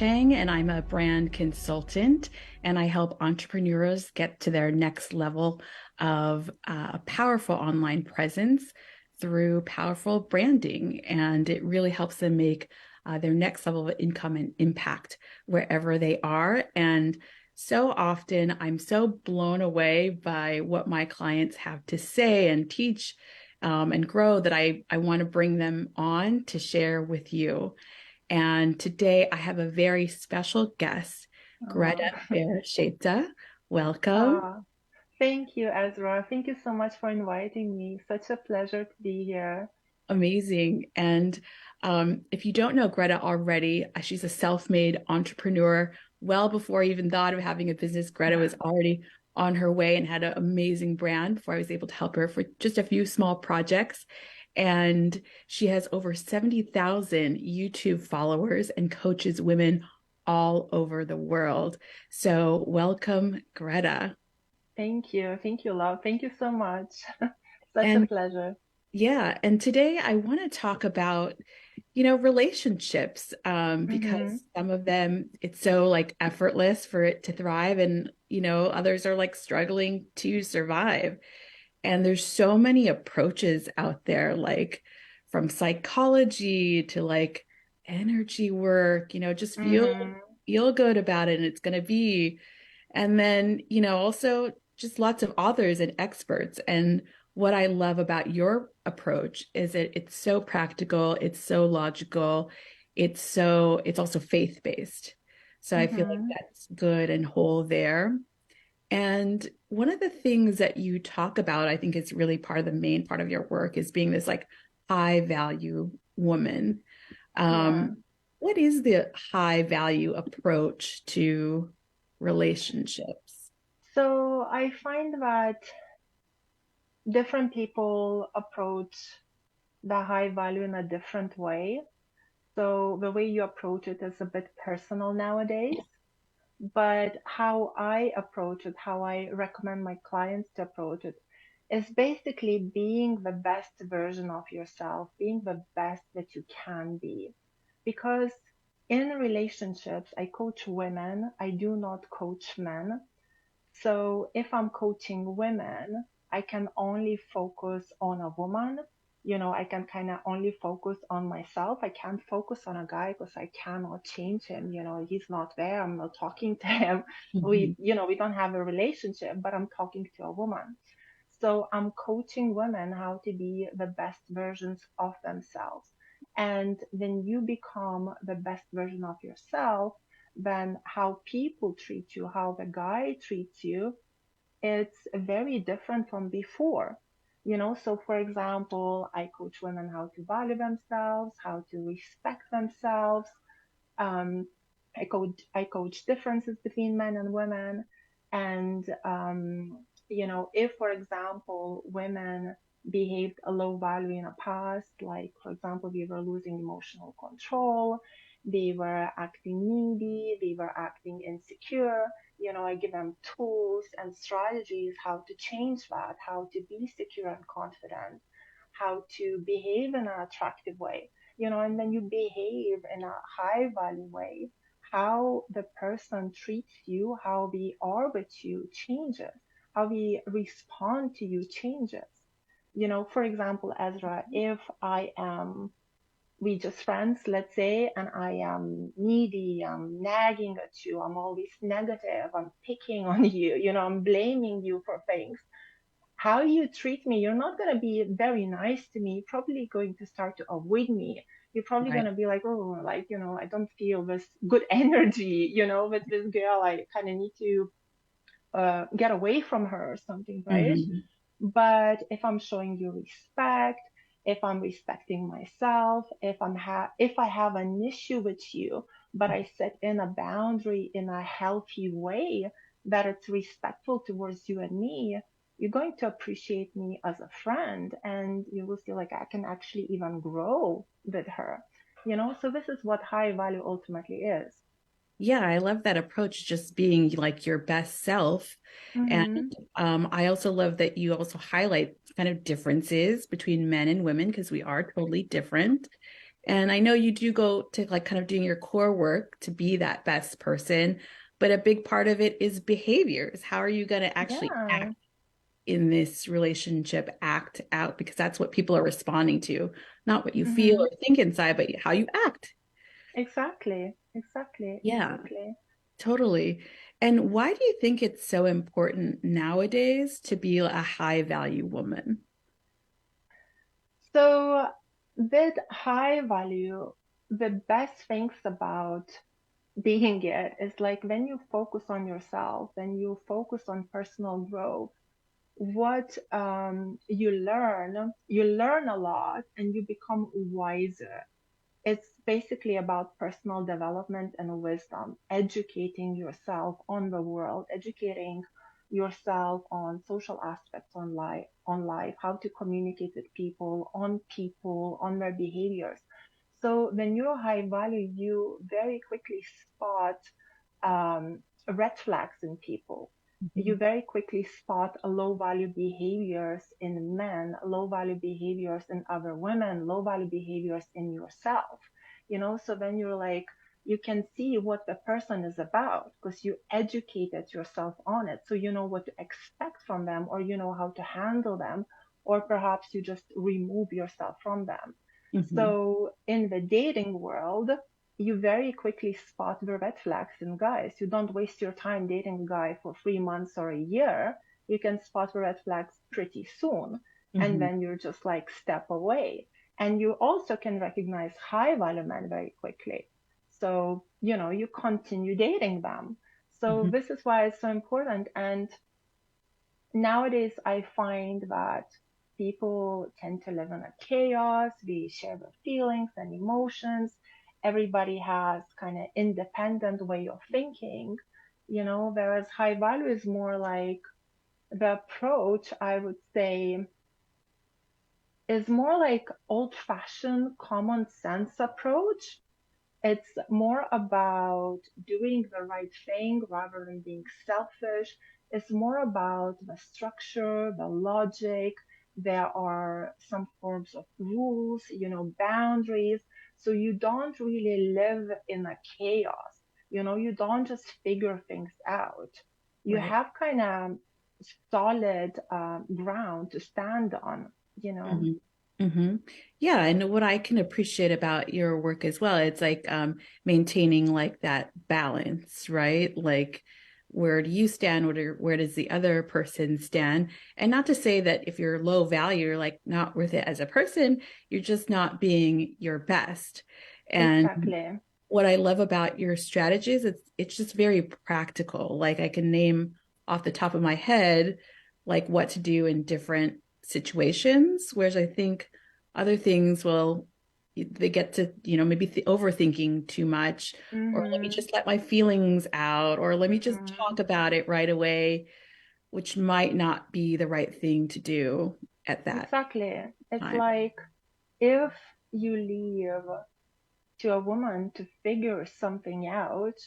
Chang, and I'm a brand consultant, and I help entrepreneurs get to their next level of a powerful online presence through powerful branding. And it really helps them make their next level of income and impact wherever they are. And so often I'm so blown away by what my clients have to say and teach and grow that I want to bring them on to share with you. And today I have a very special guest, Oh, Greta Bereisaite. Welcome. oh, thank you, Ezra. Thank you so much for inviting me. Such a pleasure to be here. Amazing. And if you don't know Greta already, she's a self-made entrepreneur. Well before I even thought of having a business, Greta was already on her way and had an amazing brand before I was able to help her for just a few small projects. And she has over 70,000 YouTube followers and coaches women all over the world. So welcome, Greta. Thank you. Thank you, love. Thank you so much. Such a And pleasure. yeah, and today I want to talk about, relationships, Mm-hmm. because some of them it's so like effortless for it to thrive, and others are like struggling to survive. And there's so many approaches out there, like from psychology to like energy work, just Mm-hmm. feel good about it and it's going to be. And then, also just lots of authors and experts. And what I love about your approach is that it's so practical, it's so logical, it's also faith-based. So I feel like Mm-hmm. that's good and whole there. And one of the things that you talk about, I think is really part of the main part of your work, is being this like high value woman. Yeah. Um, what is the high value approach to relationships? So I find that different people approach the high value in a different way. So the way you approach it is a bit personal nowadays. But how I approach it, how I recommend my clients to approach it, is basically being the best version of yourself, being the best that you can be. Because in relationships, I coach women, I do not coach men. So if I'm coaching women, I can only focus on a woman. I can kind of only focus on myself. I can't focus on a guy because I cannot change him. He's not there. I'm not talking to him. Mhm. We don't have a relationship, but I'm talking to a woman. So I'm coaching women how to be the best versions of themselves. And when you become the best version of yourself, then how people treat you, how the guy treats you, it's very different from before. So for example, I coach women how to value themselves, how to respect themselves. Um, I coach differences between men and women, and if for example women behaved a low value in the past, like for example we were losing emotional control, they were acting needy, they were acting insecure. I give them tools and strategies how to change that, how to be secure and confident, how to behave in an attractive way. And when you behave in a high value way, how the person treats you, how they are with you changes, how they respond to you changes. For example, Ezra, if I am we just friends, let's say, and I am needy, I'm nagging at you, I'm always negative, I'm picking on you, I'm blaming you for things. How you treat me, you're not going to be very nice to me. You're probably going to start to avoid me. You're probably going Right. to be like, oh, like, I don't feel this good energy, with this girl. I kind of need to get away from her or something, right? Mhm. But if I'm showing you respect, if I'm respecting myself, if I have an issue with you, but I set in a boundary in a healthy way that it's respectful towards you and me, you're going to appreciate me as a friend, and you will feel like I can actually even grow with her. So this is what high value ultimately is. Yeah, I love that approach, just being like your best self. And Mm-hmm. I also love that you also highlight kind of differences between men and women because we are totally different. And I know you do go to like kind of doing your core work to be that best person, but a big part of it is behaviors. How are you going to actually Yeah. act in this relationship, act out? Because that's what people are responding to, not what you feel Hmm. or think inside, but how you act. Exactly. Exactly. Yeah, Exactly. totally. And why do you think it's so important nowadays to be a high value woman? So, with high value, the best things about being it is like when you focus on yourself, when you focus on personal growth, what you learn a lot and you become wiser. It's basically about personal development and wisdom, educating yourself on the world, educating yourself on social aspects on life, how to communicate with people, on their behaviors. So when you're high value, you very quickly spot red flags in people. You Mhm. very quickly spot low value behaviors in men, low value behaviors in other women, low value behaviors in yourself. So then you're like, you can see what the person is about because you educated yourself on it. So you know what to expect from them, or you know how to handle them, or perhaps you just remove yourself from them. Mhm. So in the dating world, you very quickly spot the red flags in guys. You don't waste your time dating a guy for 3 months or a year. You can spot the red flags pretty soon. And Mhm. then you're just like step away. And you also can recognize high value men very quickly. So, you continue dating them. So Mhm. this is why it's so important. And nowadays, I find that people tend to live in a chaos. We share their feelings and emotions. Everybody has kind of independent way of thinking, whereas high value is more like the approach, I would say, is more like old fashioned common sense approach. It's more about doing the right thing rather than being selfish. It's more about the structure, the logic. There are some forms of rules, boundaries. So you don't really live in a chaos. You don't just figure things out. You Right. have kind of solid ground to stand on. Hmm. Hmm. Yeah, and what I can appreciate about your work as well, it's like maintaining like that balance, right? Like where do you stand? Where does the other person stand? And not to say that if you're low value, you're like not worth it as a person, you're just not being your best. And Exactly. what I love about your strategies, it's just very practical. Like I can name off the top of my head like what to do in different situations, whereas I think other things will they get to, maybe overthinking too much, or let me Mm-hmm. just let my feelings out, or let me just Mm-hmm. talk about it right away, which might not be the right thing to do at that Exactly. It's time. like if you leave to a woman to figure something out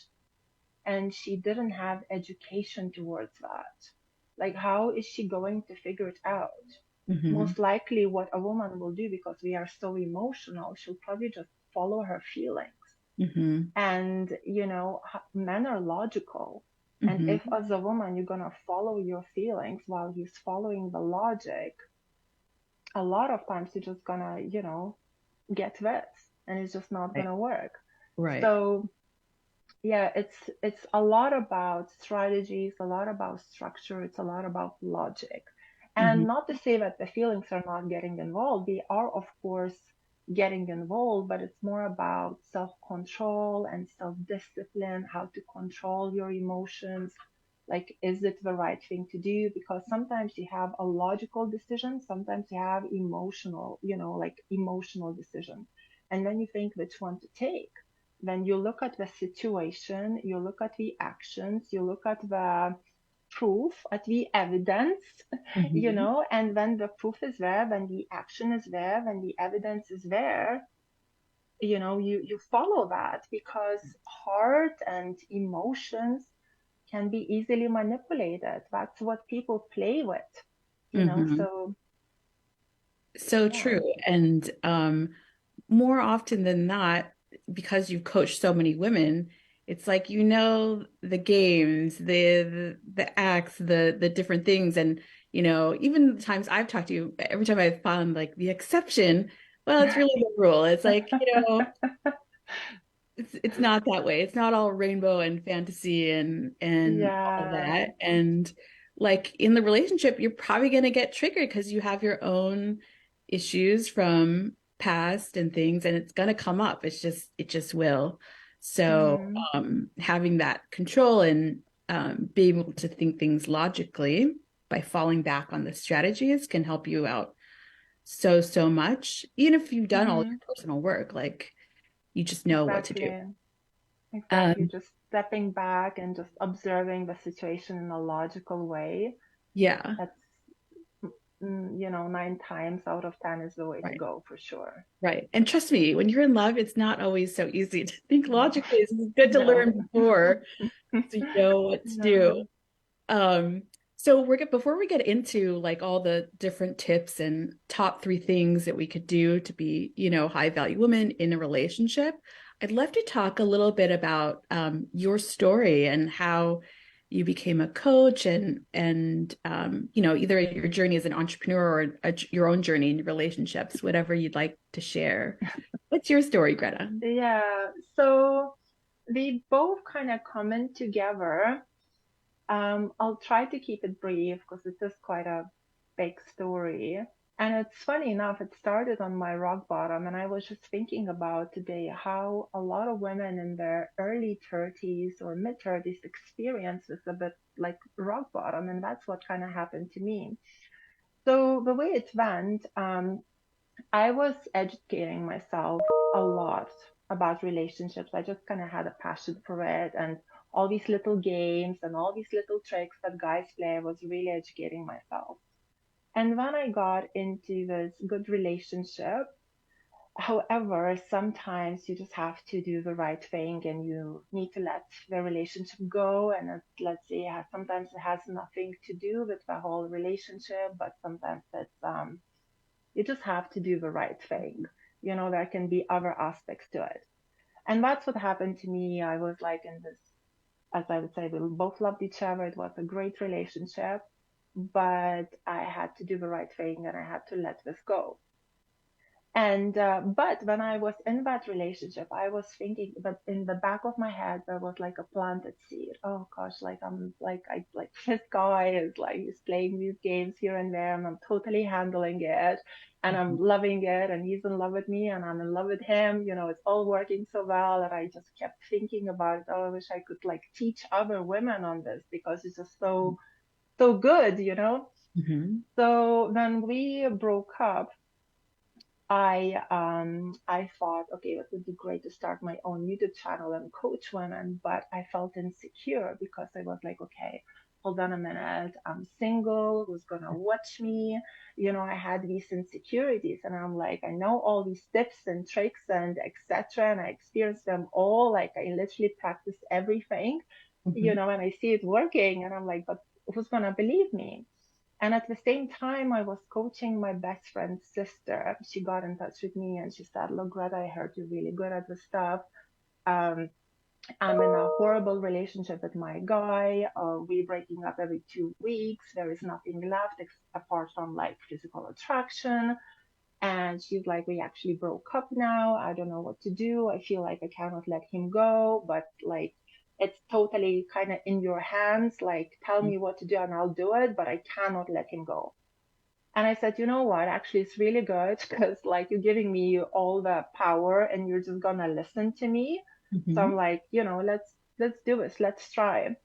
and she didn't have education towards that, like how is she going to figure it out? Hmm. Most likely, what a woman will do, because we are so emotional, she'll probably just follow her feelings. Hmm. And, men are logical. And Hmm. if, as a woman, you're going to follow your feelings while he's following the logic, a lot of times you're just gonna, get wet and it's just not Right. gonna work. Right. So yeah, it's a lot about strategies, a lot about structure, it's a lot about logic. Hmm. And not to say that the feelings are not getting involved, they are of course getting involved, but it's more about self-control and self-discipline, how to control your emotions. Like, is it the right thing to do? Because sometimes you have a logical decision, sometimes you have emotional, like emotional decision. And then you think which one to take. Then you look at the situation, you look at the actions, you look at the proof, at the evidence, Hmm. and when the proof is there, when the action is there, when the evidence is there, you follow that, because heart and emotions can be easily manipulated. That's what people play with. Hmm. So So yeah. true. And more often than not, because you've coached so many women, it's like you know the games, the acts, the different things, and even the times I've talked to you, every time I've found like the exception, well, it's really the rule. It's like, it's not that way. It's not all rainbow and fantasy and all Yeah. that. And like in the relationship, you're probably going to get triggered because you have your own issues from past and things, and it's going to come up. It just will. So Mm-hmm. having that control and being able to think things logically by falling back on the strategies can help you out so much. Even if you've done all Mm-hmm. your personal work, like you just know what to do. Exactly. Exactly. Um, Just stepping back and just observing the situation in a logical way. yeah, That's, 9 times out of 10 is the way to right, go for sure. right. And trust me, when you're in love, it's not always so easy to think No, logically. It's good to no, learn before so you know what to do. no. Um, so before we get into like all the different tips and top three things that we could do to be, high value women in a relationship, I'd love to talk a little bit about your story and how you became a coach and either your journey as an entrepreneur or your own journey in relationships, whatever you'd like to share. What's your story, Greta? Yeah. So they both kind of come in together. I'll try to keep it brief because it is quite a big story. And it's funny enough, it started on my rock bottom. And I was just thinking about today how a lot of women in their early 30s or mid 30s experience this a bit like rock bottom. And that's what kind of happened to me. So the way it went, I was educating myself a lot about relationships. I just kind of had a passion for it, and all these little games and all these little tricks that guys play, I was really educating myself. And when I got into this good relationship, however, sometimes you just have to do the right thing and you need to let the relationship go. And let's say sometimes it has nothing to do with the whole relationship, but sometimes you just have to do the right thing. There can be other aspects to it. And that's what happened to me. I was like in this, as I would say, we both loved each other. It was a great relationship, but I had to do the right thing and I had to let this go. And but when I was in that relationship, I was thinking that in the back of my head there was like a planted seed. Oh gosh, like I'm like I like this guy is like he's playing these games here and there, and I'm totally handling it, and I'm loving it, and he's in love with me, and I'm in love with him. It's all working so well, and I just kept thinking about it. Oh, I wish I could like teach other women on this because it's just so good. Mhm. So then we broke up. I thought, okay, it would be great to start my own YouTube channel and coach women, but I felt insecure because I was like, okay, hold on a minute, I'm single, who's gonna watch me? I had these insecurities, and I'm like, I know all these tips and tricks and etc., and I experienced them all. Like I literally practice everything, Mhm. and I see it working, and I'm like, but who's gonna believe me? And at the same time, I was coaching my best friend's sister. She got in touch with me and she said, look, Greta, I heard you're really good at this stuff. Um, I'm in a horrible relationship with my guy. We're breaking up every 2 weeks. There is nothing left apart from like physical attraction. And she's like, we actually broke up now. I don't know what to do. I feel like I cannot let him go, but like, it's totally kind of in your hands. Like, tell me what to do and I'll do it, but I cannot let him go. And I said, you know what? Actually, it's really good because like you're giving me all the power and you're just gonna listen to me. So I'm Mhm. like, let's do this. Let's try.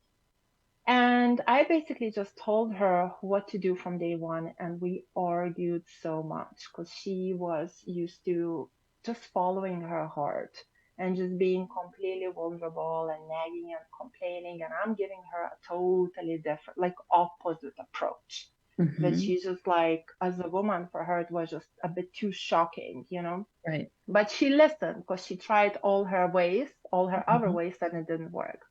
And I basically just told her what to do from day one, and we argued so much because she was used to just following her heart and just being completely vulnerable and nagging and complaining. And I'm giving her a totally different, like opposite approach. That Mhm. she's just like, as a woman, for her, it was just a bit too shocking. Right. But she listened because she tried all her ways, all her other Mhm. ways, and it didn't work.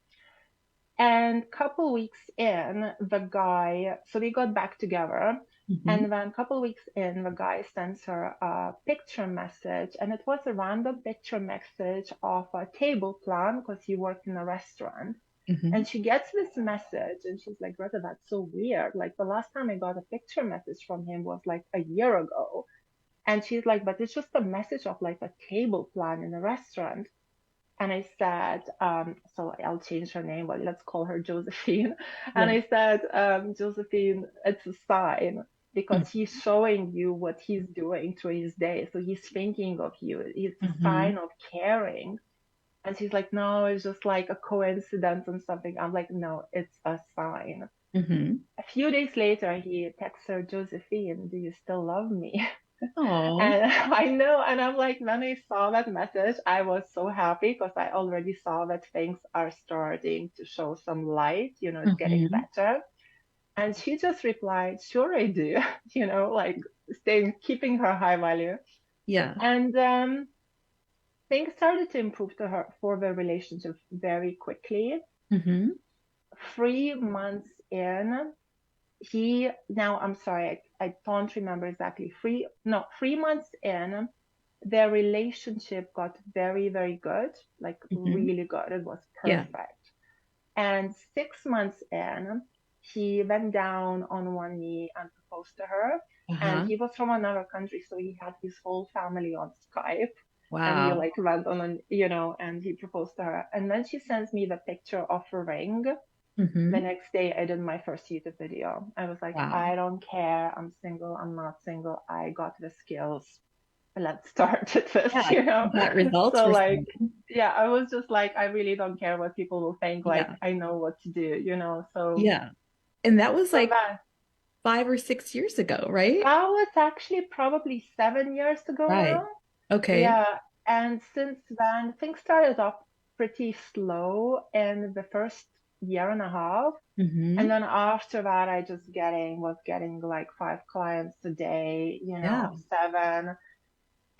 And couple weeks in, the guy, so we got back together. Mm-hmm. And then a couple weeks in, the guy sends her a picture message, and it was a random picture message of a table plan because he worked in a restaurant. Mm-hmm. And she gets this message, and she's like, Greta, that's so weird. Like the last time I got a picture message from him was like a year ago. And she's like, but it's just a message of like a table plan in a restaurant. And I said, so I'll change her name, but let's call her Josephine. And Yeah. I said, Josephine, it's a sign because he's showing you what he's doing through his day. So he's thinking of you. It's a Mm-hmm. sign of caring. And she's like, no, it's just like a coincidence and something. I'm like, no, it's a sign. Mm-hmm. A few days later, he texts her, Josephine, do you still love me? Oh. And I know, and I'm like, when I saw that message, I was so happy because I already saw that things are starting to show some light, it's getting Mm-hmm. better. And she just replied, sure, I do, like staying, keeping her high value. Yeah. And things started to improve to her for the relationship very quickly. Mm-hmm. 3 months in, now I'm sorry, I don't remember exactly. 3 months in, their relationship got very, very good, like Mm-hmm. really good. It was Yeah. perfect. And 6 months in, he went down on one knee and proposed to her. And Uh-huh. he was from another country, so he had his whole family on Skype. And he Wow. like went on and he proposed to her. And then she sends me the picture of a ring. The Mm-hmm. next day, I did my first YouTube video. I was like, Wow. I don't care. I'm single. I'm not single. I got the skills. Let's start with Yeah. this. You got results So for like, someone. yeah, I was just like, I really don't care what people will think. Like, Yeah. I know what to do. So, Yeah. And that was so like that 5 or 6 years ago, right? that was actually probably 7 years ago now. Right. Okay. Yeah, and since then things started off pretty slow in the first year and a half. And Mm-hmm. then after that, I just was getting like 5 clients a day, Yeah. 7.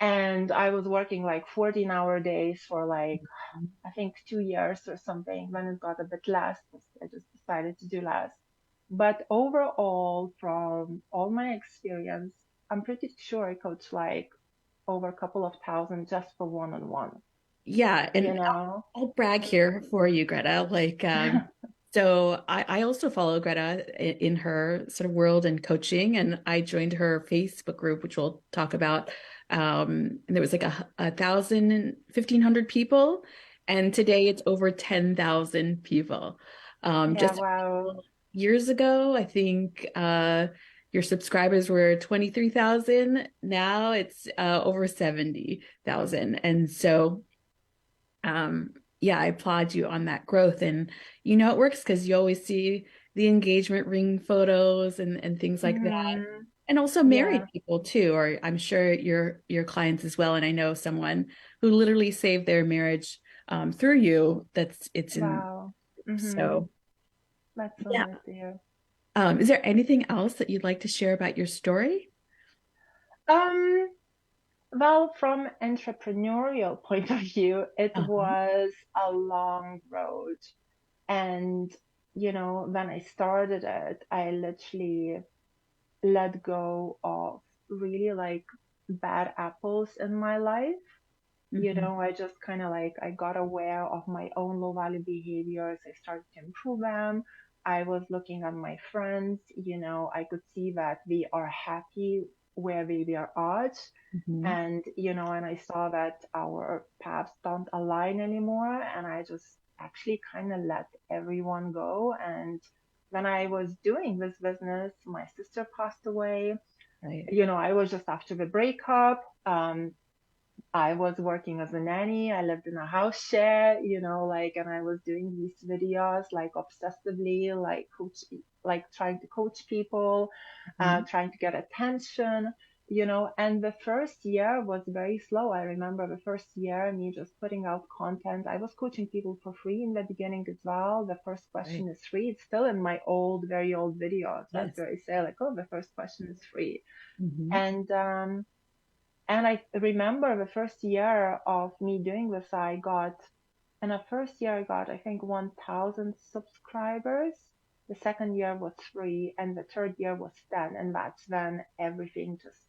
And I was working like 14-hour days for like, I think 2 years or something. Then it got a bit less. I just decided to do less. But overall, from all my experience, I'm pretty sure I coach like over a couple of thousand just for one-on-one, Yeah. you And know? I'll brag here for you, Greta. Like, so I also follow Greta in her sort of world and coaching, and I joined her Facebook group, which we'll talk about. And there was like a thousand, 1,500 people, and today it's over 10,000 people. Yeah, Just wow. years ago, I think your subscribers were 23,000. Now it's over 70,000. And so um, yeah, I applaud you on that growth. And it works because you always see the engagement ring photos and things like that. Hmm. And also Yeah, married people too, or I'm sure your clients as well. And I know someone who literally saved their marriage through you. It's in wow. Hmm. so That's so yeah. nice to hear. Is there anything else that you'd like to share about your story? Um, well, from entrepreneurial point of view, it Uh-huh. was a long road. And, when I started it, I literally let go of really like bad apples in my life. Hmm. I just kind of like, I got aware of my own low value behaviors. I started to improve them. I was looking at my friends, I could see that we are happy where we are at. Hmm. And I saw that our paths don't align anymore. And I just actually kind of let everyone go. And when I was doing this business, my sister passed away. Right. I was just after the breakup. I was working as a nanny. I lived in a house share, and I was doing these videos like obsessively, like trying to coach people, Mhm. trying to get attention. And the first year was very slow. I remember the first year, me just putting out content. I was coaching people for free in the beginning as well. The first Right. question is free. It's still in my very old videos. That's Yes. where I say like, oh, the first question is free. Hmm. And I remember the first year of me doing this, in the first year, I got, I think, 1,000 subscribers. the second year was 3, and the third year was 10. And that's when everything just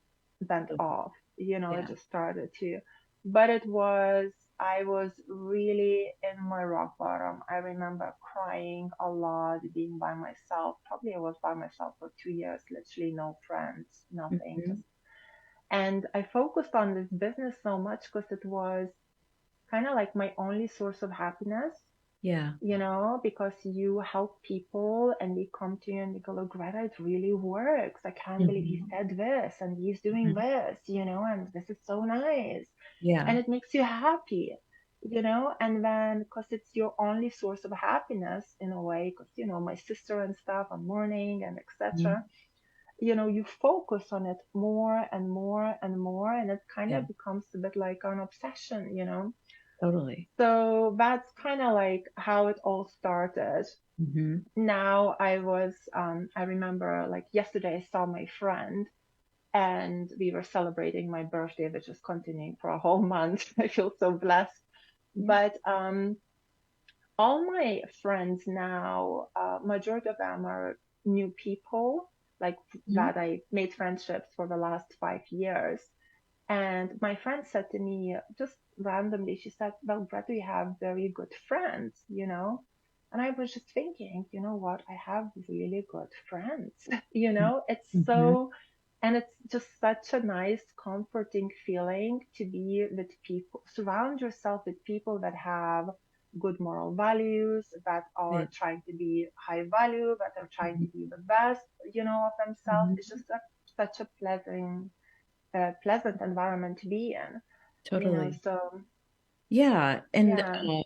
went off. It Yeah. just started to. But I was really in my rock bottom. I remember crying a lot, being by myself. Probably I was by myself for 2 years, literally no friends, nothing, just. Hmm. And I focused on this business so much because it was kind of like my only source of happiness, Yeah. because you help people and they come to you and they go, "Look, Greta, it really works. I can't believe he Hmm. said this and he's doing Hmm. this, and this is so nice." And Yeah. it makes you happy, and then because it's your only source of happiness in a way, because, my sister and stuff on mourning and etc., Mhm. you focus on it more and more and more, and it kind Yeah. of becomes a bit like an obsession. Totally. So that's kind of like how it all started. Hmm. Now I remember like yesterday I saw my friend and we were celebrating my birthday, which is continuing for a whole month. I feel so blessed. Yeah. But all my friends now, majority of them are new people, like Mhm. that I made friendships for the last 5 years. And my friend said to me just randomly, she said, "Well, Greta, you have very good friends." And I was just thinking, you know what? I have really good friends. It's Hmm. so, and it's just such a nice, comforting feeling to be with people, surround yourself with people that have good moral values, that are Right. trying to be high value, that are trying to Mhm. be the best, of themselves. It's Mhm. just such a pleasant environment to be in. Totally. So Yeah. And yeah.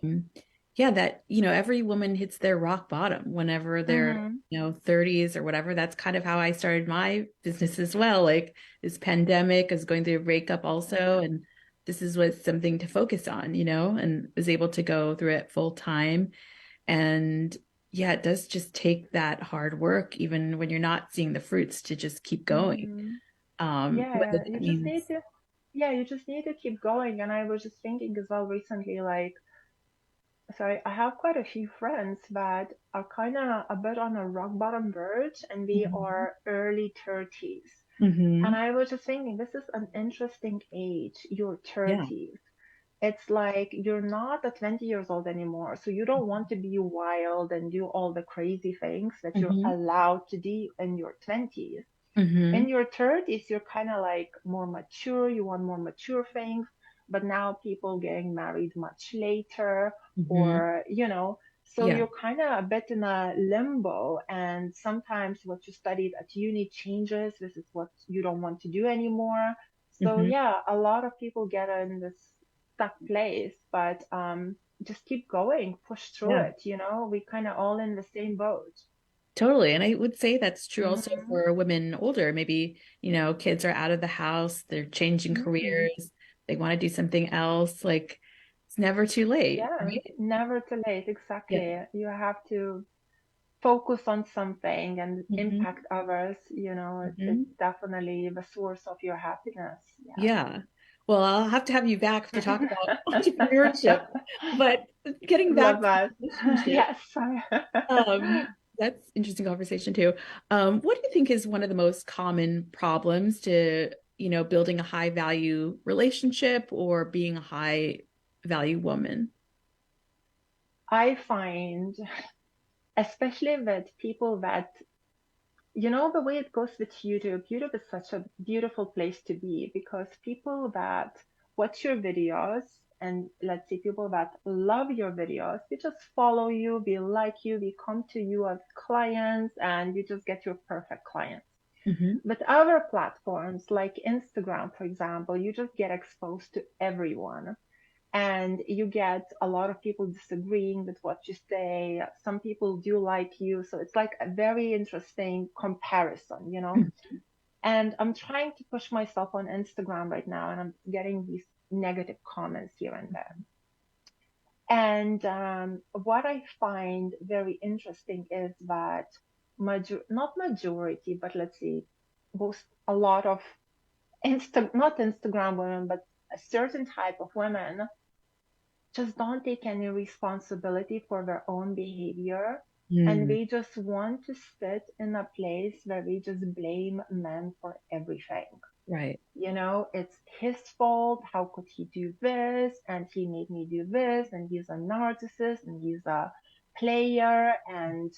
yeah, that, every woman hits their rock bottom whenever they're, Mhm. 30s or whatever. That's kind of how I started my business as well. Like this pandemic is going through a breakup also. Yeah. And this is what something to focus on, and was able to go through it full time. And yeah, it does just take that hard work, even when you're not seeing the fruits, to just keep going. Mhm. Whether Yeah, that means, you just need to keep going. And I was just thinking as well recently, like, so I have quite a few friends that are kind of a bit on a rock bottom verge, and they Mhm. are early 30s. And Mhm. I was just thinking, this is an interesting age, your Yeah. 30s. It's like you're not a 20 years old anymore. So you don't want to be wild and do all the crazy things that you're Mhm. allowed to do in your 20s. In Mhm. your 30s, you're kind of like more mature, you want more mature things, but now people getting married much later, Mhm. or, so Yeah. you're kind of a bit in a limbo. And sometimes what you studied at uni changes. This is what you don't want to do anymore. So, Mhm. yeah, a lot of people get in this stuck place, but just keep going, push through Yeah. it. We kind of all in the same boat. Totally. And I would say that's true also Hmm. for women older. Maybe, kids are out of the house, they're changing Hmm. careers, they want to do something else. Like it's never too late, Yeah, right? never too late. Yeah. Exactly. You have to focus on something and Hmm. impact others. It's Hmm. definitely the source of your happiness. Yeah. Well, I'll have to have you back to talk about entrepreneurship, but getting Love back to that. relationship, Yes. um, that's interesting conversation too. What do you think is one of the most common problems to, building a high value relationship or being a high value woman? I find, especially with people that, the way it goes with YouTube, YouTube is such a beautiful place to be because people that watch your videos, and let's say people that love your videos, they just follow you, they like you, they come to you as clients, and you just get your perfect clients. Hmm. With other platforms like Instagram, for example, you just get exposed to everyone, and you get a lot of people disagreeing with what you say. Some people do like you. So it's like a very interesting comparison. And I'm trying to push myself on Instagram right now, and I'm getting these negative comments here and there. And what I find very interesting is that not majority, but let's see, most a lot of not Instagram women, but a certain type of women just don't take any responsibility for their own behavior. And Mm, we just want to sit in a place where we just blame men for everything. right. It's his fault. How could he do this? And he made me do this. And he's a narcissist and he's a player. And,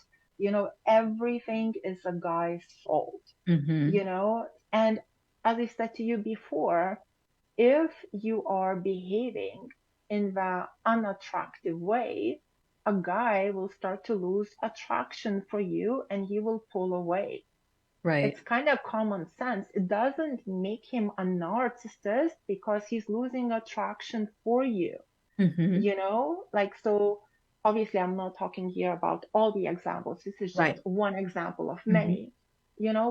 everything is a guy's fault, Mm-hmm. you know? And as I said to you before, if you are behaving in the unattractive way, a guy will start to lose attraction for you and he will pull away. Right. It's kind of common sense. It doesn't make him a narcissist because he's losing attraction for you, Mm-hmm. Like, so obviously, I'm not talking here about all the examples. This is just Right. one example of Mm-hmm. many,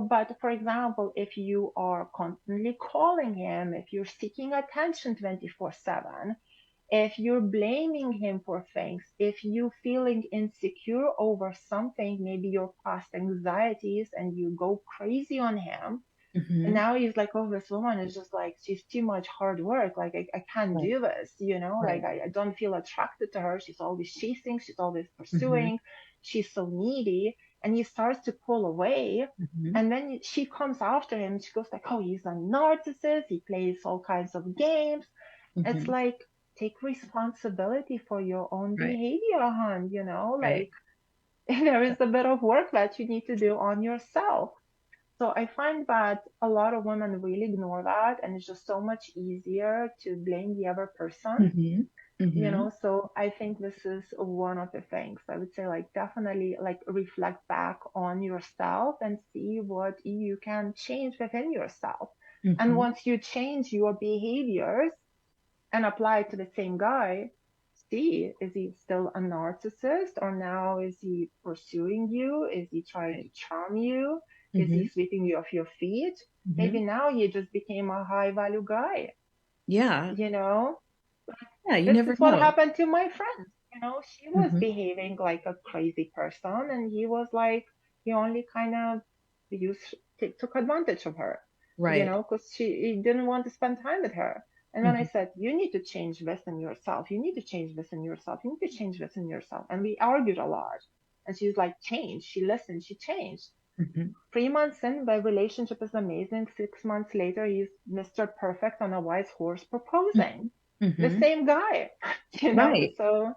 But for example, if you are constantly calling him, if you're seeking attention 24/7, if you're blaming him for things, if you feeling insecure over something, maybe your past anxieties, and you go crazy on him, and Mm-hmm. now he's like, oh, this woman is just like, she's too much hard work. Like, I can't Right. do this, like Right. I don't feel attracted to her. She's always chasing, she's always Mm-hmm. pursuing, she's so needy. And he starts to pull away. Mm-hmm. And then she comes after him. She goes like, oh, he's a narcissist. He plays all kinds of games. It's Mm-hmm. like, take responsibility for your own Right. behavior, hon, Right. like there is a bit of work that you need to do on yourself. So I find that a lot of women really ignore that, and it's just so much easier to blame the other person, Mm-hmm. Mm-hmm. So I think this is one of the things I would say, like, definitely, like, reflect back on yourself and see what you can change within yourself. And Mm-hmm. once you change your behaviors and apply it to the same guy, see, is he still a narcissist, or now is he pursuing you? Is he trying Right. to charm you? Is he Mm-hmm. sweeping you off your feet? Mm-hmm. Maybe now you just became a high value guy, Yeah. you know? Yeah. You This never is what know. happened to my friend. She was Mm-hmm. behaving like a crazy person, and he was like, he only kind of took advantage of her, Right. because he didn't want to spend time with her. And then I Mm-hmm. said, you need to change this in yourself. You need to change this in yourself. You need to change this in yourself. And we argued a lot. And she's like, change. She listened. She changed. Mm-hmm. 3 months in, the relationship is amazing. 6 months later, he's Mr. Perfect on a white horse proposing. The Mm-hmm. same guy, Right. So,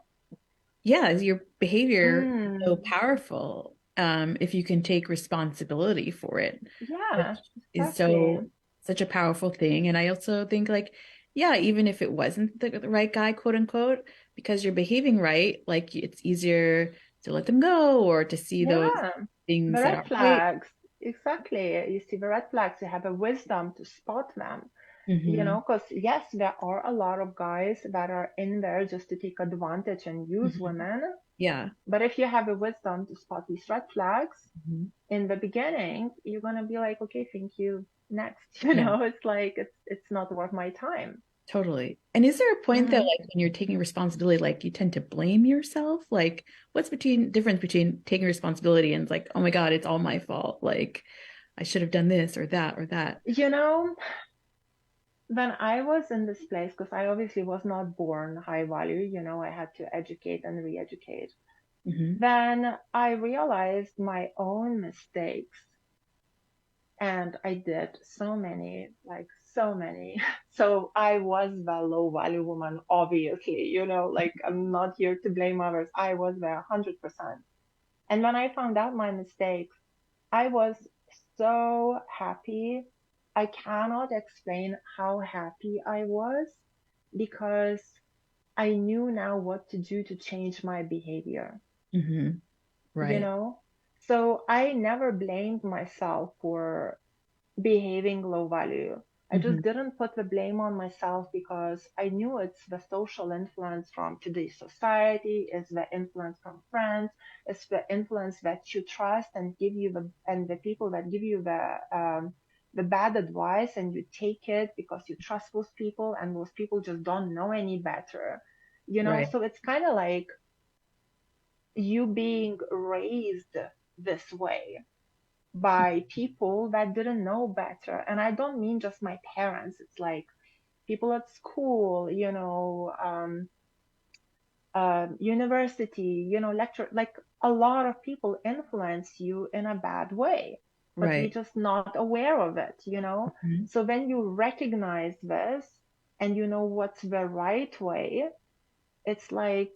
Yeah, your behavior is so mm, powerful, if you can take responsibility for it, which yeah, is exactly. such a powerful thing. And I also think like, yeah, even if it wasn't the right guy, quote unquote, because you're behaving right, like it's easier to let them go or to see those Yeah, the things that red aren't right. flags. Exactly. You see the red flags, you have a wisdom to spot them. Hmm. Because yes, there are a lot of guys that are in there just to take advantage and use Hmm. women. Yeah. But if you have a wisdom to spot these red flags Hmm. in the beginning, you're gonna be like, okay, thank you. Next, Yeah. it's like it's not worth my time. Totally. And is there a point that Hmm. like when you're taking responsibility, like you tend to blame yourself? Like what's between difference between taking responsibility and like, oh my God, it's all my fault. Like I should have done this or that or that. You know, when I was in this place, because I obviously was not born high value, I had to educate and re-educate. Hmm. Then I realized my own mistakes, and I did so many, like so many. So I was the low value woman, obviously, like, I'm not here to blame others. I was there 100%. And when I found out my mistakes, I was so happy. I cannot explain how happy I was, because I knew now what to do to change my behavior, Hmm. you Right. know? So I never blamed myself for behaving low value. I Hmm. just didn't put the blame on myself, because I knew it's the social influence from today's society, it's the influence from friends, it's the influence that you trust and give you the people that give you the bad advice, and you take it because you trust those people, and those people just don't know any better. Right. So it's kind of like you being raised this way by people that didn't know better. And I don't mean just my parents, it's like people at school, university, lecture, like a lot of people influence you in a bad way, but we're Right. just not aware of it. Mhm. So when you recognize this and you know what's the right way, it's like,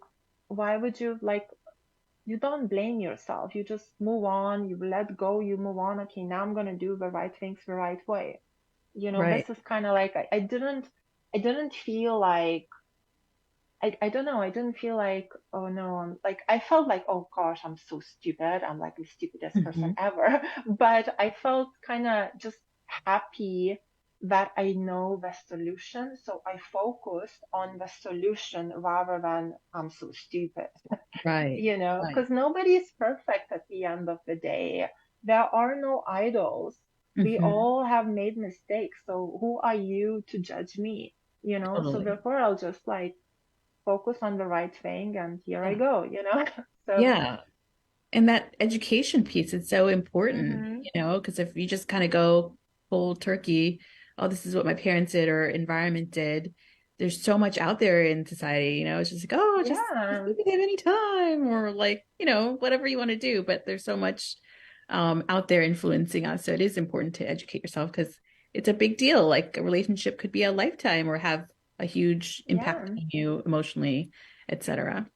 why would you like, you don't blame yourself. You just move on, you let go, you move on. Okay, now I'm gonna do the right things the right way. Right. This is kind of like I didn't feel like I don't know. I didn't feel like, oh no, I felt like, oh gosh, I'm so stupid. I'm like the stupidest person Mhm. ever. But I felt kind of just happy that I know the solution. So I focused on the solution rather than I'm so stupid, Right. Right. because nobody is perfect at the end of the day. There are no idols. We Hmm. all have made mistakes. So who are you to judge me? So Totally. therefore I'll just like focus on the right thing and here I Yeah. go. So, Yeah. And that education piece is so important, hmm because if you just kind of go cold turkey, oh, this is what my parents did or environment did, there's so much out there in society, it's just like, oh, just yeah, look at him anytime, or like, whatever you want to do. But there's so much out there influencing us. So it is important to educate yourself because it's a big deal. Like a relationship could be a lifetime or have a huge impact yeah, on you emotionally, etc.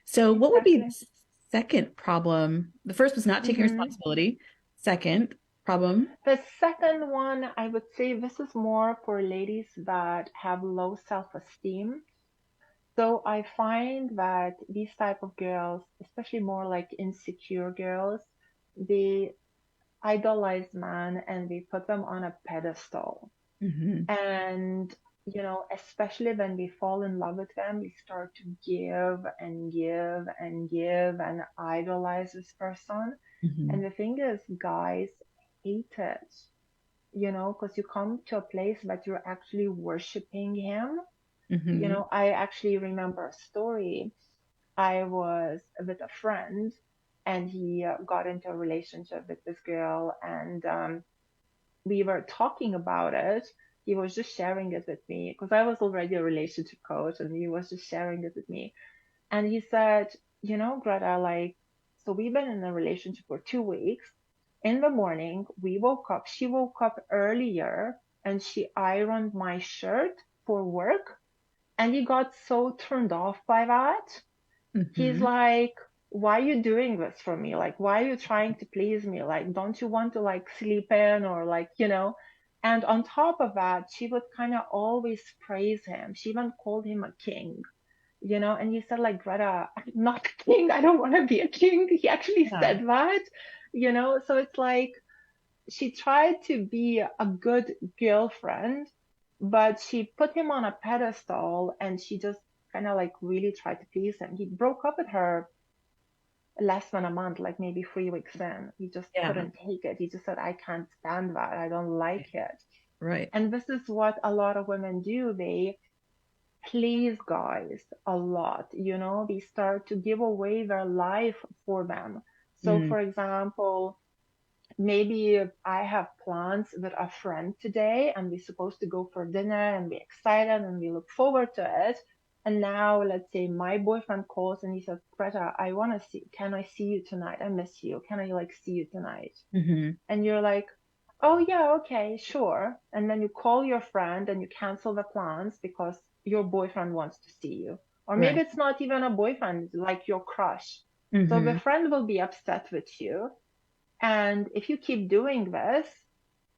So, what would be exactly. the second problem? The first was not taking hmm responsibility. Second problem. The second one, I would say this is more for ladies that have low self-esteem. So I find that these type of girls, especially more like insecure girls, they idolize man and they put them on a pedestal. Hmm. And, especially when we fall in love with them, we start to give and give and give and idolize this person. Hmm. And the thing is, guys hate it, because you come to a place that you're actually worshiping him. Hmm. I actually remember a story. I was with a friend and he got into a relationship with this girl, and we were talking about it. He was just sharing it with me because I was already a relationship coach and he was just sharing it with me. And he said, Greta, like, so we've been in a relationship for 2 weeks. In the morning, she woke up earlier and she ironed my shirt for work. And he got so turned off by that. He's Hmm. like, why are you doing this for me? Like, why are you trying to please me? Like, don't you want to like sleep in or like. And on top of that, she would kind of always praise him. She even called him a king. And he said like, Greta, I'm not a king. I don't want to be a king. He actually Yeah. said that. So it's like she tried to be a good girlfriend, but she put him on a pedestal and she just kind of like really tried to please him. He broke up with her less than a month, like maybe 3 weeks in. He just Yeah. couldn't take it. He just said, I can't stand that. I don't like it. Right. And this is what a lot of women do. They please guys a lot. They start to give away their life for them. So, Mm. for example, maybe I have plans with a friend today and we're supposed to go for dinner and we're excited and we look forward to it. And now let's say my boyfriend calls and he says, Greta, can I see you tonight? I miss you. Can I like see you tonight? Hmm. And you're like, oh yeah, okay, sure. And then you call your friend and you cancel the plans because your boyfriend wants to see you. Or maybe Right. it's not even a boyfriend, it's like your crush. So the Hmm. friend will be upset with you, and if you keep doing this,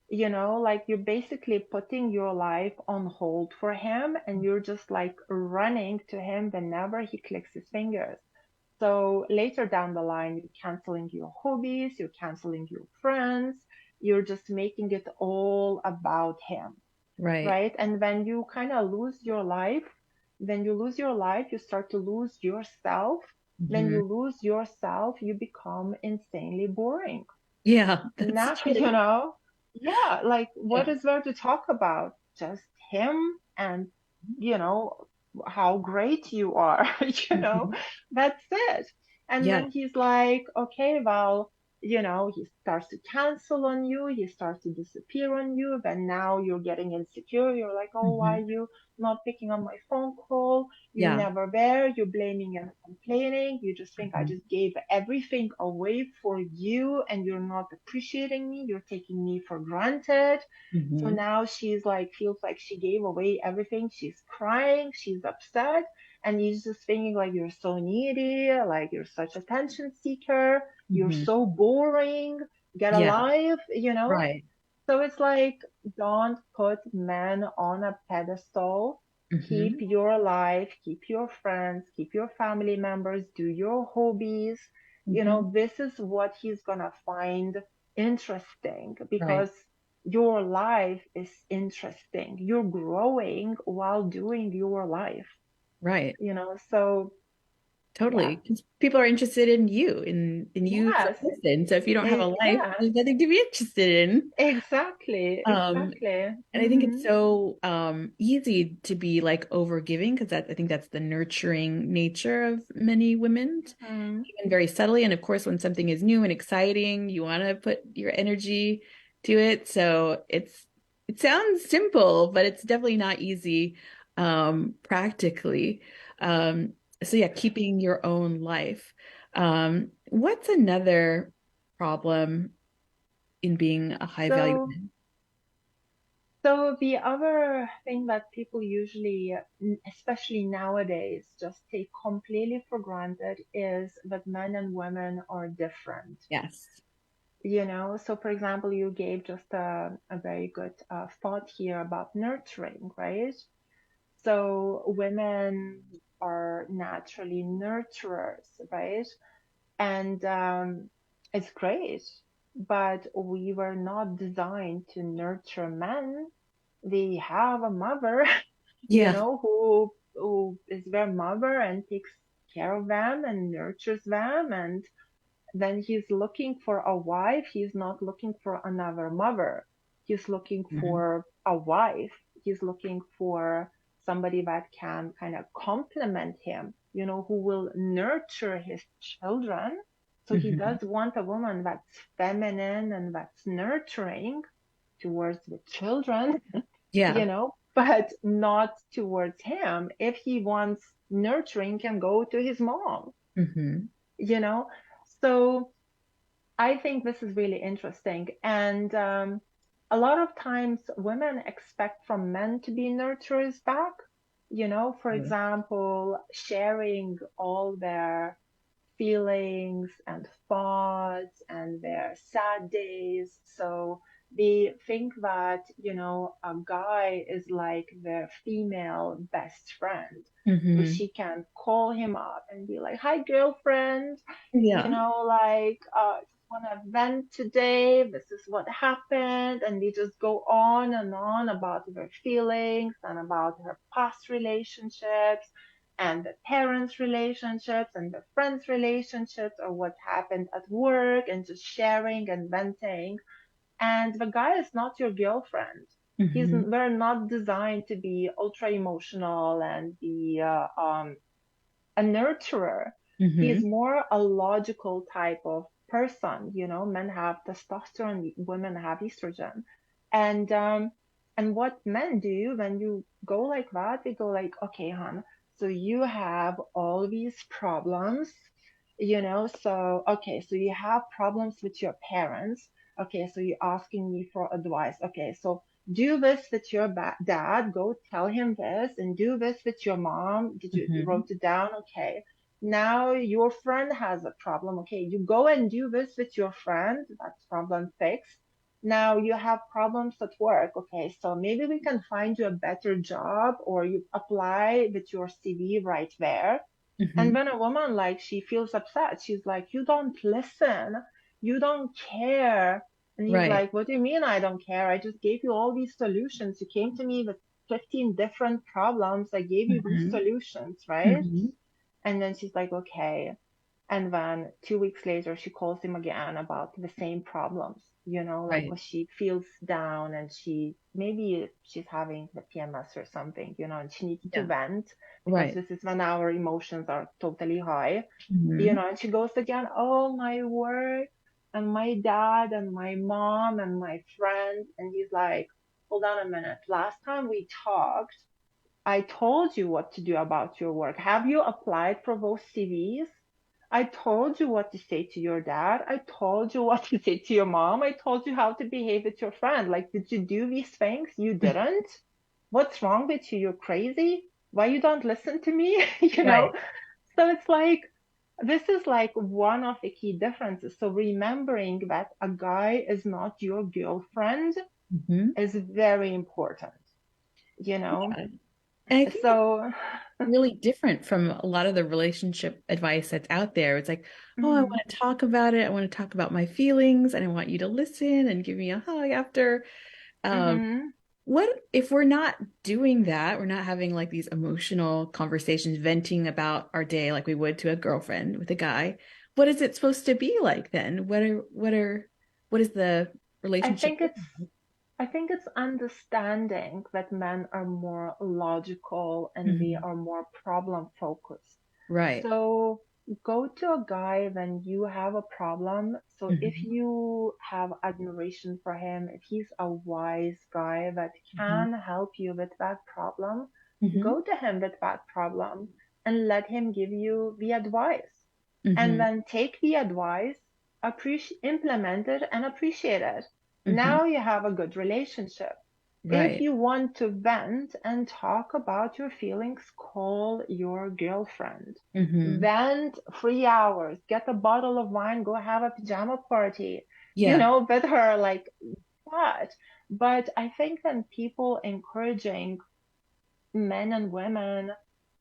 like you're basically putting your life on hold for him and you're just like running to him whenever he clicks his fingers. So later down the line, you're canceling your hobbies, you're canceling your friends, you're just making it all about him, Right. right? And when you kind of lose your life, when you lose your life, you start to lose yourself. When Hmm. you lose yourself, you become insanely boring. Yeah, that's Now, true. yeah, like what Yeah. is there to talk about? Just him and, you know, how great you are, Hmm. that's it. And Yeah. then he's like, okay, well, he starts to cancel on you, he starts to disappear on you, then now you're getting insecure, you're like, oh, why Hmm. are you not picking up my phone call, you're Yeah. never there, you're blaming and complaining, you just think I Hmm. just gave everything away for you and you're not appreciating me, you're taking me for granted. So Hmm. now she's like, feels like she gave away everything, she's crying, she's upset, and he's just thinking like, you're so needy, like you're such attention seeker, you're Hmm. so boring, get a Yeah. life. Right. So it's like, don't put men on a pedestal. Keep Hmm. your life, keep your friends, keep your family members, do your hobbies. Hmm. This is what he's gonna find interesting Right. because your life is interesting. You're growing while doing your life, Right. so yeah. Totally. Because people are interested in you, in you as a Yes, person. So if you don't have a life, yeah, there's nothing to be interested in. exactly, Um, exactly. and I think it's so easy to be like over giving because I think that's the nurturing nature of many women, Hmm. even very subtly. And of course, when something is new and exciting, you want to put your energy to it. So it sounds simple, but it's definitely not easy practically. Um, so yeah, keeping your own life. What's another problem in being a high value So, woman? so the other thing that people usually, especially nowadays, just take completely for granted is that men and women are different. Yes. So for example, you gave just a very good thought here about nurturing, right? So women are naturally nurturers, right? And it's great, but we were not designed to nurture men. They have a mother, Yeah. who is their mother and takes care of them and nurtures them. And then he's looking for a wife. He's not looking for another mother. He's looking Mhm. for a wife. He's looking for somebody that can kind of complement him, who will nurture his children. So he Mhm. does want a woman that's feminine and that's nurturing towards the children, Yeah. but not towards him. If he wants nurturing, can go to his mom, Hmm. you know. So I think this is really interesting. And a lot of times women expect from men to be nurturers back, for example, sharing all their feelings and thoughts and their sad days. So they think that, a guy is like their female best friend. So Hmm. she can call him up and be like, hi, girlfriend, Yeah. like, just want to vent today. This is what happened. And they just go on and on about her feelings and about her past relationships and the parents' relationships and the friends' relationships or what happened at work and just sharing and venting. And the guy is not your girlfriend. Hmm. We're not designed to be ultra emotional and be a nurturer. He's Hmm. more a logical type of person. Men have testosterone, women have estrogen. And what men do when you go like that, they go like, okay, hon, so you have all these problems, so okay, so you have problems with your parents. Okay, so you're asking me for advice. Okay, so do this with your dad, go tell him this, and do this with your mom. Did you Hmm. wrote it down? Okay. Now your friend has a problem. Okay, you go and do this with your friend. That's problem fixed. Now you have problems at work. Okay, so maybe we can find you a better job or you apply with your CV right there. And Hmm. when a woman, like, she feels upset, she's like, you don't listen, you don't care. And he's Right. like, what do you mean I don't care? I just gave you all these solutions. You came to me with 15 different problems. I gave you these Hmm. solutions, right? Hmm. And then she's like, okay. And then 2 weeks later, she calls him again about the same problems, like, Right. when she feels down and maybe she's having the PMS or something, and she needs to Yeah. vent because Right. this is when our emotions are totally high, Hmm. and she goes again, oh, my work. and my dad and my mom and my friends. And he's like, hold on a minute. Last time we talked, I told you what to do about your work. Have you applied for those CVs? I told you what to say to your dad. I told you what to say to your mom. I told you how to behave with your friend. Like, did you do these things? You didn't? What's wrong with you? You're crazy? Why you don't listen to me? You know? Right. So it's like, this is like one of the key differences. So remembering that a guy is not your girlfriend Hmm. is very important, you know? Yeah. And I think that's So, really different from a lot of the relationship advice that's out there. It's like, oh, I mhm, want to talk about it. I want to talk about my feelings and I want you to listen and give me a hug after. Um, mhm. what if we're not doing that? We're not having like these emotional conversations, venting about our day like we would to a girlfriend with a guy. What is it supposed to be like then? What is the I relationship? think it's I think it's understanding that men are more logical and they Mhm. are more problem focused. Right. So go to a guy when you have a problem. So if Hmm. you have admiration for him, if he's a wise guy that Hmm. can help you with that problem, Hmm. go to him with that problem and let him give you the advice. And Hmm. then take the advice, implement it, and appreciate it. Hmm. Now you have a good relationship. If Right. you want to vent and talk about your feelings, call your girlfriend. Hmm. Vent 3 hours, get a bottle of wine, go have a pajama party, Yeah. with her like that. But I think when people encouraging men and women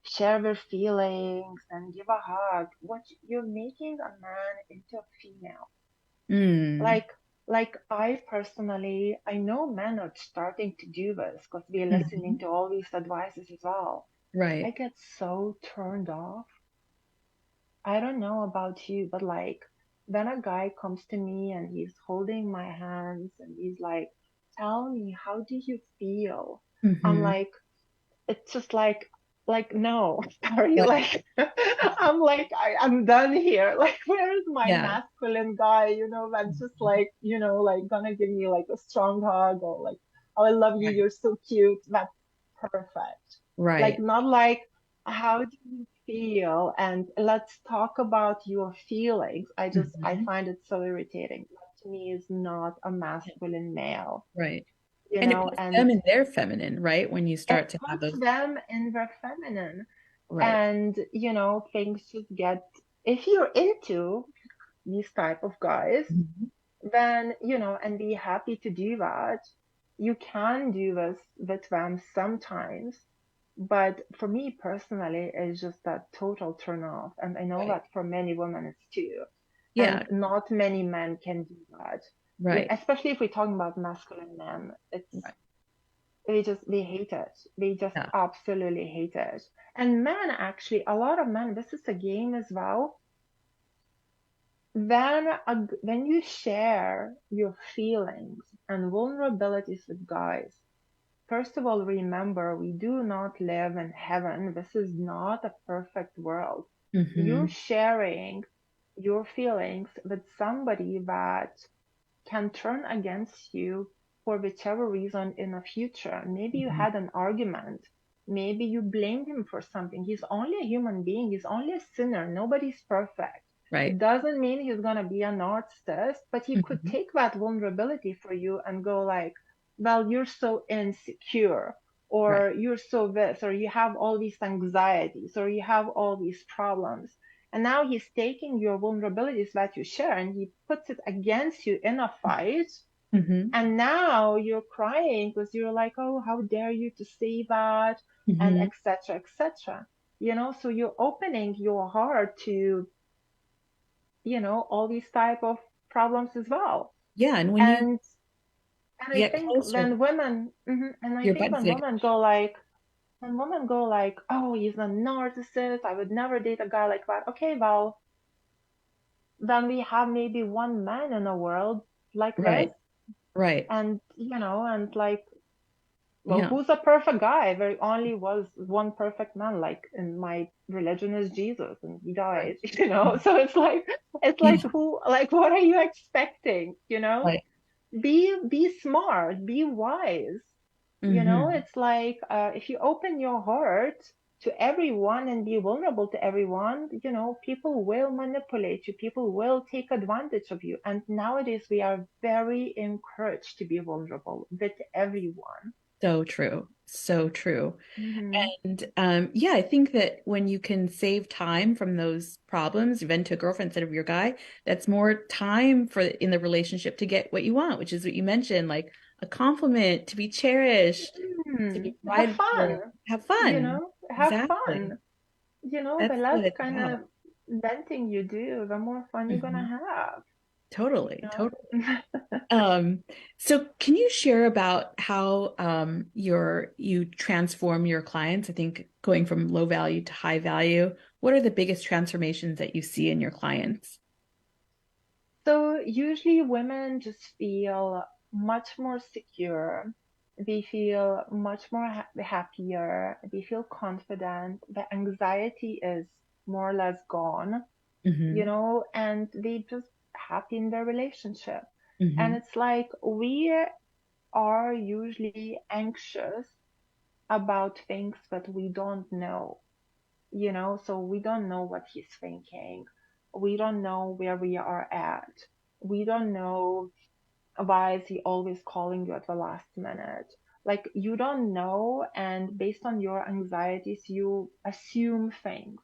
share their feelings and give a hug, what you're making a man into a female. Mm. Like, I personally, I know men are starting to do this because we're listening Hmm. to all these advices as well. I Right. get so turned off. I don't know about you, but like, when a guy comes to me and he's holding my hands and he's like, tell me, how do you feel? I'm Hmm. like, it's just like no, sorry, Like, like I'm like I'm done here. Like, where is my yeah. masculine guy, that's just like, like gonna give me like a strong hug, or like, oh, I love you, Right. you're so cute. That's perfect. Like, Right. not like, how do you feel, and let's talk about your feelings. I Hmm. find it so irritating. That to me is not a masculine male, Right. And it puts and them in their feminine, right? When you it start to have puts those, them in their feminine. right. And things just get, if you're into these type of guys, Mhm. then and be happy to do that. You can do this with them sometimes, but for me personally, it's just that total turn off, and I know Right. that for many women it's too, and Yeah. not many men can do that. Right. Especially if we're talking about masculine men, Right. they hate it. They just Yeah. absolutely hate it. And men, actually, a lot of men, this is a game as well. When you share your feelings and vulnerabilities with guys, first of all, remember, we do not live in heaven. This is not a perfect world. You're Hmm. sharing your feelings with somebody that can turn against you for whichever reason in the future. Maybe you Hmm. had an argument. Maybe you blamed him for something. He's only a human being. He's only a sinner. Nobody's perfect. It Right. doesn't mean he's going to be a narcissist, but he could Hmm. take that vulnerability for you and go like, well, you're so insecure, Right. or you're so this, or you have all these anxieties, or you have all these problems. And now he's taking your vulnerabilities that you share and he puts it against you in a fight. Hmm. And now you're crying because you're like, oh, how dare you to say that, and Hmm. etc. etc. So you're opening your heart to, all these type of problems as well. Yeah. And when And you I get think closer, when women, and I your think buttons when get, women go like, oh, he's a narcissist, I would never date a guy like that. Okay, well, then we have maybe one man in the world like this. right. Right. And, and like, Well, Yeah. who's a perfect guy? There only was one perfect man, like in my religion is Jesus and he Right. died, you know? So it's Yeah. like who, like what are you expecting, you know? Right. Be smart, be wise. You know, Hmm. it's like if you open your heart to everyone and be vulnerable to everyone, you know, people will manipulate you, people will take advantage of you. And nowadays we are very encouraged to be vulnerable with everyone. So true. So true. Hmm. And yeah, I think that when you can save time from those problems, vent to a girlfriend instead of your guy, that's more time for in the relationship to get what you want, which is what you mentioned, like a compliment, to be cherished, to be Have provided fun, for, have you fun. know, have Exactly. fun. You know, the That's less what it's kind about. of venting you do, the more fun you're gonna Mhm. have, Totally, you totally. know? So can you share about how you transform your clients? I think going from low value to high value, what are the biggest transformations that you see in your clients? So usually women just feel much more secure. They feel much more happier. They feel confident. The anxiety is more or less gone, you Hmm. know, and they just happy in their relationship. And Hmm. it's like we are usually anxious about things that we don't know, you know, so we don't know what he's thinking. We don't know where we are at. We don't know why is he always calling you at the last minute. Like you don't know, and based on your anxieties, you assume things.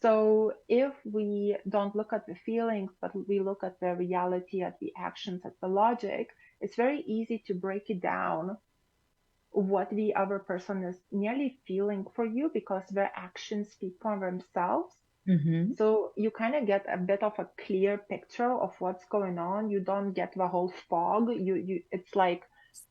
So if we don't look at the feelings, but we look at the reality, at the actions, at the logic, it's very easy to break it down what the other person is nearly feeling for you because their actions speak for themselves. Hmm. So you kind of get a bit of a clear picture of what's going on. You don't get the whole fog. It's like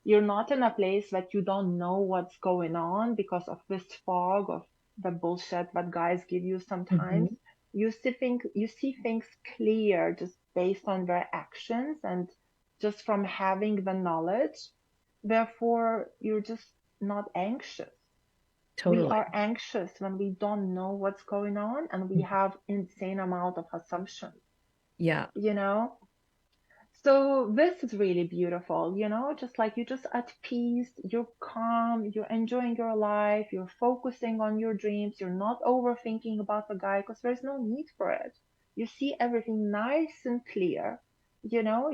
you're not in a place that you don't know what's going on because of this fog of the bullshit that guys give you sometimes. Hmm. You see things clear just based on their actions and just from having the knowledge. Therefore, you're just not anxious. We Totally. are anxious when we don't know what's going on and we have insane amount of assumptions, Yeah. you know? So this is really beautiful, you know, just like you're just at peace, you're calm, you're enjoying your life, you're focusing on your dreams, you're not overthinking about the guy because there's no need for it. You see everything nice and clear, you know,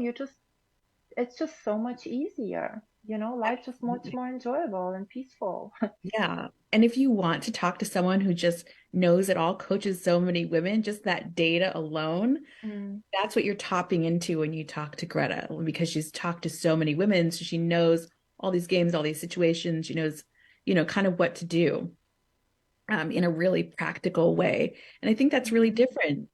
it's just so much easier, you know, life just much Absolutely. more enjoyable and peaceful. Yeah. And if you want to talk to someone who just knows it all, coaches so many women, just that data alone, Mm. that's what you're tapping into when you talk to Greta, because she's talked to so many women. So she knows all these games, all these situations. She knows, kind of what to do in a really practical way. And I think that's really Mhm. different.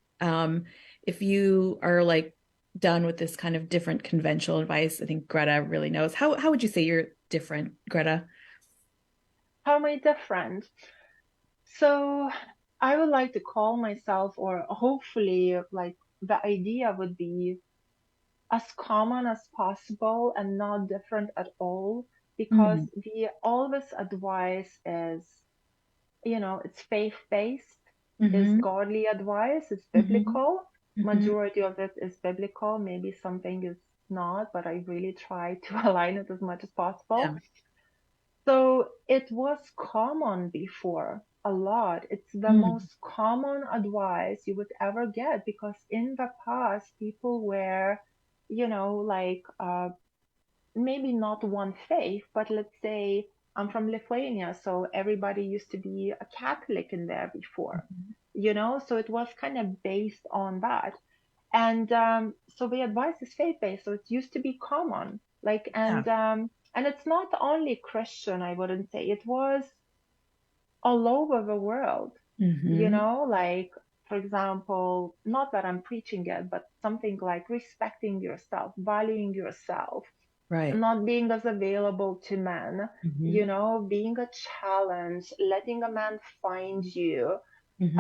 If you are like done with this kind of different conventional advice, I think Greta really knows. How would you say you're different, Greta? How am I different? So I would like to call myself, or hopefully, like the idea would be as common as possible and not different at all, because Mm-hmm. the always advice is, you know, it's faith-based, is Mm-hmm. godly advice, it's Mm-hmm. biblical. Mm-hmm. Majority of it is biblical. Maybe something is not, but I really try to align it as much as possible. Yeah. So it was common before a lot. It's the Mm-hmm. most common advice you would ever get because in the past people were, you know, like maybe not one faith, but let's say I'm from Lithuania, so everybody used to be a Catholic in there before, you know, so it was kind of based on that. And so the advice is faith-based, so it used to be common. Like, Yeah. and it's not only Christian, I wouldn't say. It was all over the world, you Mm-hmm. know, like, for example, not that I'm preaching it, but something like respecting yourself, valuing yourself, Right. not being as available to men, you Mm-hmm. know, being a challenge, letting a man find you. Mm-hmm.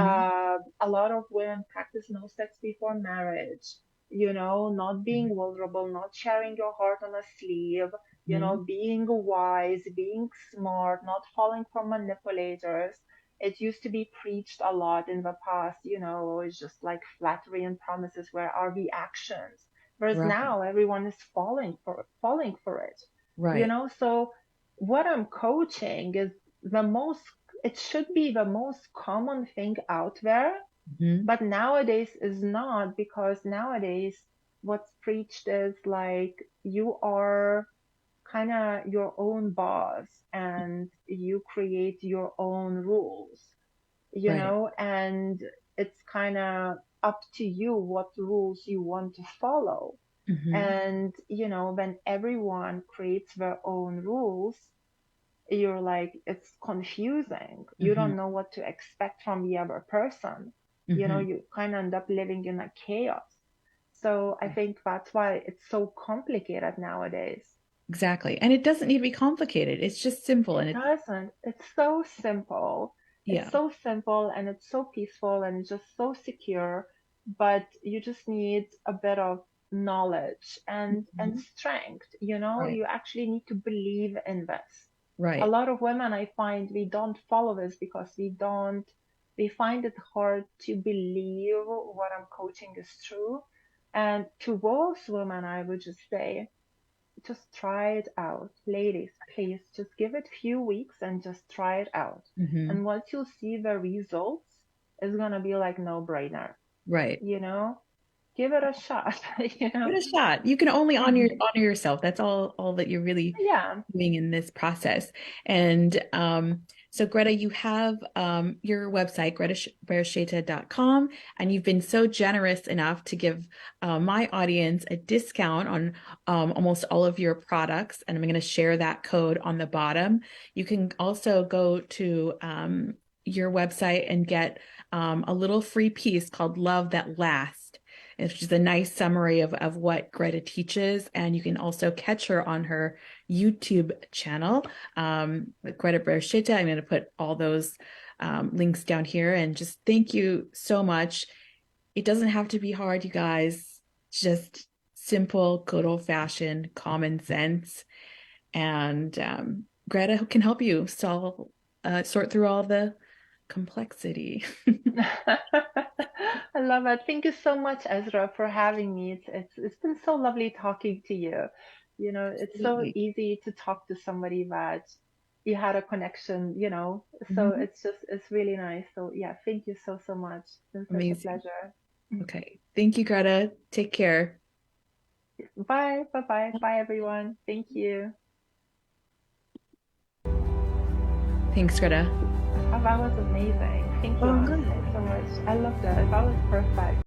A lot of women practice no sex before marriage. not being vulnerable, not sharing your heart on a sleeve, Mhm. being wise, being smart, not falling for manipulators. It used to be preached a lot in the past, it's just like flattery and promises where are the actions. Whereas Right. now everyone is falling for it, Right. So what I'm coaching is the most, it should be the most common thing out there, Mhm. but nowadays is not, because nowadays what's preached is like you are kind of your own boss and you create your own rules, Right. and it's kind of up to you what rules you want to follow. Mhm. And, when everyone creates their own rules, you're like, it's confusing. You Mhm. don't know what to expect from the other person. Mhm. You kind of end up living in a chaos. So I think that's why it's so complicated nowadays. Exactly. And it doesn't need to be complicated. It's just simple It and it's doesn't. It's so simple. It's yeah. so simple and it's so peaceful and it's just so secure. But you just need a bit of knowledge and Mhm. strength. Right. You actually need to believe in this. A Right. lot of women, I find, we don't follow this because we find it hard to believe what I'm coaching is true. And to those women, I would just say, just try it out. Ladies, please just give it a few weeks and just try it out. Mhm. And once you see the results, it's gonna be like no brainer, Right. you know? Give it a shot, you know? Give it a shot. You can only Mhm. honor yourself. That's all that you're really Yeah. doing in this process. And so Greta, you have your website, gretabereisaite.com, and you've been so generous enough to give my audience a discount on almost all of your products. And I'm going to share that code on the bottom. You can also go to your website and get a little free piece called Love That Lasts. It's just a nice summary of what Greta teaches. And you can also catch her on her YouTube channel, Greta Bereisaite. I'm going to put all those links down here. And just thank you so much. It doesn't have to be hard, you guys. Just simple, good old fashioned common sense. And Greta can help you sort through all the complexity. I love it. Thank you so much, Ezra, for having me. It's been so lovely talking to you. It's so Absolutely. easy to talk to somebody that you had a connection. So Mhm. it's really nice. So yeah, thank you so so much. It's been such a Amazing. pleasure. Okay. Thank you, Greta. Take care. Bye, bye, bye, bye, everyone. Thank you. Thanks, Greta. Oh, that was amazing. Thank you, Oh, honestly, good. so much. I loved it. That was perfect.